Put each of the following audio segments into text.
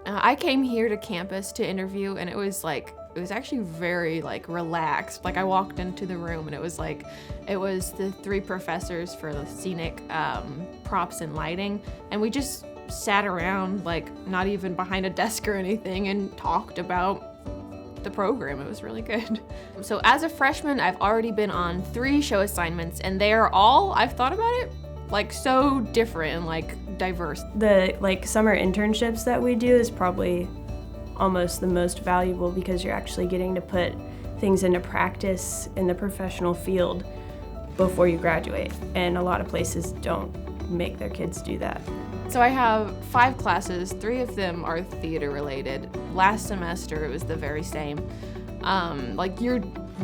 I came here to campus to interview, and it was actually very relaxed. Like I walked into the room and it was the 3 professors for the scenic props and lighting, and we just sat around not even behind a desk or anything and talked about the program. It was really good. So as a freshman, I've already been on 3 show assignments, and they are all, I've thought about it, so different and diverse. The summer internships that we do is probably almost the most valuable because you're actually getting to put things into practice in the professional field before you graduate, and a lot of places don't make their kids do that. So I have 5 classes, 3 of them are theater related. Last semester it was the very same.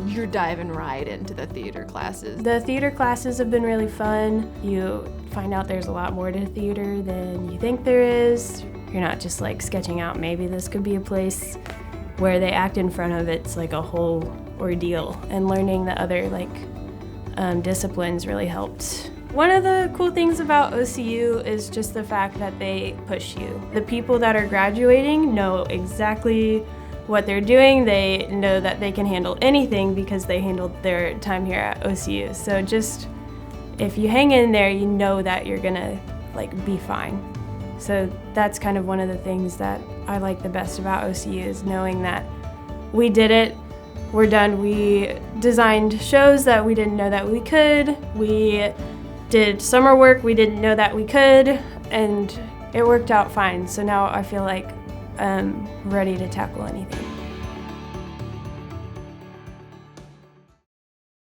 You're diving right into the theater classes. The theater classes have been really fun. You find out there's a lot more to theater than you think there is. You're not just sketching out maybe this could be a place where they act in front of. It's a whole ordeal, and learning the other disciplines really helped. One of the cool things about OCU is just the fact that they push you. The people that are graduating know exactly what they're doing. They know that they can handle anything because they handled their time here at OCU. So just if you hang in there, you know that you're gonna be fine. So that's kind of one of the things that I like the best about OCU, is knowing that we did it, we're done. We designed shows that we didn't know that we could. We did summer work we didn't know that we could, and it worked out fine. So now I feel like I'm ready to tackle anything.